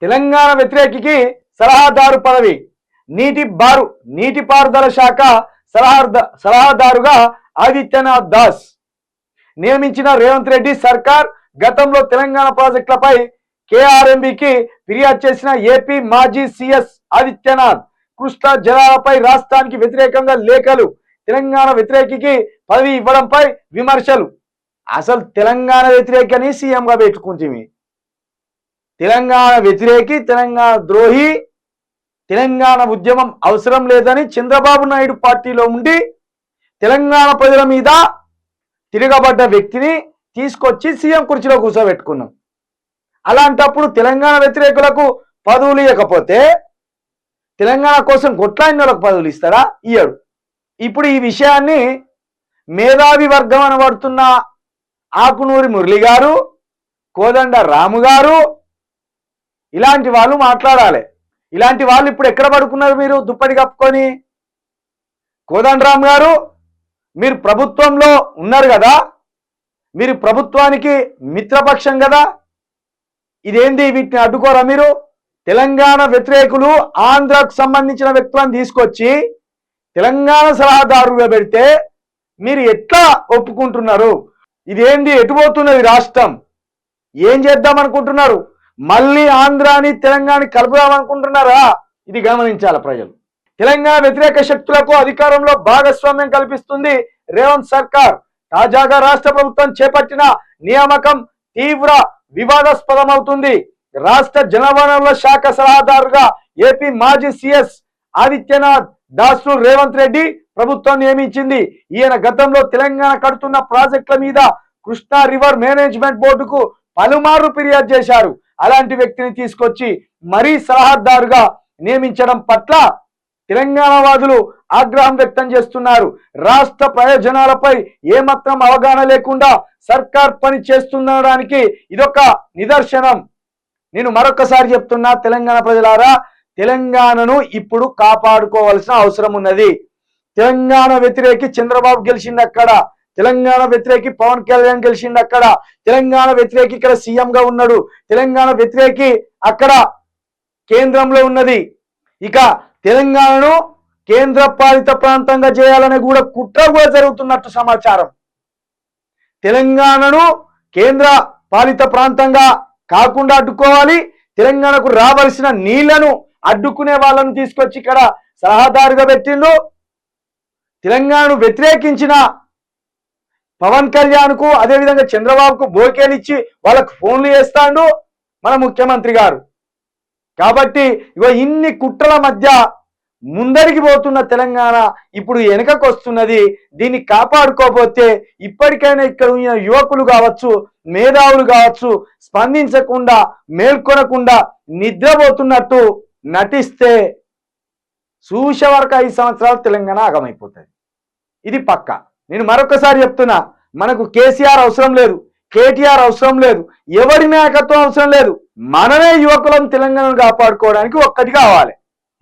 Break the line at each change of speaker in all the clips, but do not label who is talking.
తెలంగాణ వ్యతిరేకికి సలహాదారు పదవి. నీటిపారుదల శాఖ సలహాదారుగా ఆదిత్యనాథ్ దాస్ నియమించిన రేవంత్ రెడ్డి సర్కార్ గతంలో తెలంగాణ ప్రాజెక్టులపై కేఆర్ఎంబీకి ఫిర్యాదు చేసిన ఏపీ మాజీ సీఎస్ ఆదిత్యనాథ్ కృష్ణా జలాలపై రాష్ట్రానికి వ్యతిరేకంగా లేఖలు, తెలంగాణ వ్యతిరేకికి పదవి ఇవ్వడంపై విమర్శలు. అసలు తెలంగాణ వ్యతిరేకి అని సీఎంగా పెట్టుకుంటుంది. తెలంగాణ వ్యతిరేకి, తెలంగాణ ద్రోహి, తెలంగాణ ఉద్యమం అవసరం లేదని చంద్రబాబు నాయుడు పార్టీలో ఉండి తెలంగాణ ప్రజల మీద తిరగబడ్డ వ్యక్తిని తీసుకొచ్చి సీఎం కుర్చీలో కూర్చోబెట్టుకున్నాం. అలాంటప్పుడు తెలంగాణ వ్యతిరేకులకు పదవులు ఇవ్వకపోతే తెలంగాణ కోసం కొట్లాడిన వాళ్ళకు పదవులు ఇస్తారా? ఇయ్యడు. ఇప్పుడు ఈ విషయాన్ని మేధావి వర్గం అనబడుతున్న ఆకునూరి మురళి గారు, కోదండ రాము గారు ఇలాంటి వాళ్ళు మాట్లాడాలి. ఇలాంటి వాళ్ళు ఇప్పుడు ఎక్కడ పడుకున్నారు? మీరు దుప్పటి కప్పుకొని. కోదండరామ్ గారు, మీరు ప్రభుత్వంలో ఉన్నారు కదా, మీరు ప్రభుత్వానికి మిత్రపక్షం కదా, ఇదేంది? వీటిని అడ్డుకోరా మీరు? తెలంగాణ వ్యతిరేకులు ఆంధ్రకు సంబంధించిన వ్యక్తులను తీసుకొచ్చి తెలంగాణ సలహాదారుగా పెడితే మీరు ఎట్లా ఒప్పుకుంటున్నారు? ఇదేంది? ఎటుపోతున్నది రాష్ట్రం? ఏం చేద్దాం అనుకుంటున్నారు? మళ్ళీ ఆంధ్రాని తెలంగాణ కలుపుదాం అనుకుంటున్నారా? ఇది గమనించాలి ప్రజలు. తెలంగాణ వ్యతిరేక శక్తులకు అధికారంలో భాగస్వామ్యం కల్పిస్తుంది రేవంత్ సర్కార్. తాజాగా రాష్ట్ర ప్రభుత్వం చేపట్టిన నియామకం తీవ్ర వివాదాస్పదమవుతుంది. రాష్ట్ర జలవనరుల శాఖ సలహాదారుగా ఏపీ మాజీ సీఎస్ ఆదిత్యనాథ్ దాస్ రేవంత్ రెడ్డి ప్రభుత్వం నియమించింది. ఈయన గతంలో తెలంగాణ కడుతున్న ప్రాజెక్టుల మీద కృష్ణా రివర్ మేనేజ్మెంట్ బోర్డుకు పలుమార్లు ఫిర్యాదు చేశారు. అలాంటి వ్యక్తిని తీసుకొచ్చి మరీ సలహాదారుగా నియమించడం పట్ల తెలంగాణ వాదులు ఆగ్రహం వ్యక్తం చేస్తున్నారు. రాష్ట్ర ప్రయోజనాలపై ఏమాత్రం అవగాహన లేకుండా సర్కార్ పని చేస్తుండడానికి ఇదొక నిదర్శనం. నేను మరొకసారి చెప్తున్నా, తెలంగాణ ప్రజలారా, తెలంగాణను ఇప్పుడు కాపాడుకోవాల్సిన అవసరం ఉన్నది. తెలంగాణ వ్యతిరేకి చంద్రబాబు గెలిచింది అక్కడ, తెలంగాణ వ్యతిరేకి పవన్ కళ్యాణ్ గెలిచింది అక్కడ, తెలంగాణ వ్యతిరేకి ఇక్కడ సీఎంగా ఉన్నాడు, తెలంగాణ వ్యతిరేకి అక్కడ కేంద్రంలో ఉన్నది. ఇక తెలంగాణను కేంద్ర పాలిత ప్రాంతంగా చేయాలని కూడా కుట్ర కూడా జరుగుతున్నట్టు సమాచారం. తెలంగాణను కేంద్ర పాలిత ప్రాంతంగా కాకుండా అడ్డుకోవాలి, తెలంగాణకు రావాల్సిన నీళ్లను అడ్డుకునే వాళ్ళను తీసుకొచ్చి ఇక్కడ సలహాదారుగా పెట్టిండు. తెలంగాణను వ్యతిరేకించిన పవన్ కళ్యాణ్కు అదేవిధంగా చంద్రబాబుకు బోకేలు ఇచ్చి వాళ్ళకు ఫోన్లు చేస్తాడు మన ముఖ్యమంత్రి గారు. కాబట్టి ఇగో ఇన్ని కుట్రల మధ్య ముందరికి పోతున్న తెలంగాణ ఇప్పుడు వెనుకకు వస్తున్నది. దీన్ని కాపాడుకోకపోతే ఇప్పటికైనా ఇక్కడ ఉన్న యువకులు కావచ్చు, మేధావులు కావచ్చు, స్పందించకుండా మేల్కొనకుండా నిద్రపోతున్నట్టు నటిస్తే చూసే వరకు 5 సంవత్సరాలు తెలంగాణ ఆగమైపోతుంది. ఇది పక్క. నేను మరొకసారి చెప్తున్నా, మనకు కేసీఆర్ అవసరం లేదు, కేటీఆర్ అవసరం లేదు, ఎవరి నాయకత్వం అవసరం లేదు. మనమే యువకులను తెలంగాణను కాపాడుకోవడానికి ఒక్కటి కావాలి.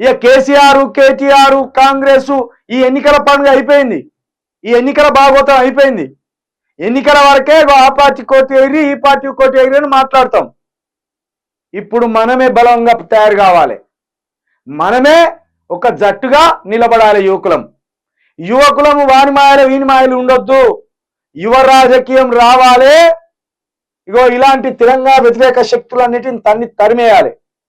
ఇక కేసీఆర్, కేటీఆర్, కాంగ్రెస్ ఈ ఎన్నికల పండుగ అయిపోయింది, ఈ ఎన్నికల భాగవతం అయిపోయింది. ఎన్నికల వరకే ఆ పార్టీ కోటి ఎగిరి ఈ పార్టీ కోటి ఎగిరి అని మాట్లాడతాం. ఇప్పుడు మనమే బలంగా తయారు కావాలి, మనమే ఒక జట్టుగా నిలబడాలి. యువకులము వాని మాయలు వీని మాయలు ఉండొద్దు, యువ రాజకీయం రావాలి. ఇగో ఇలాంటి తెలంగాణ వ్యతిరేక శక్తులన్నిటిని తరిమేయాలి.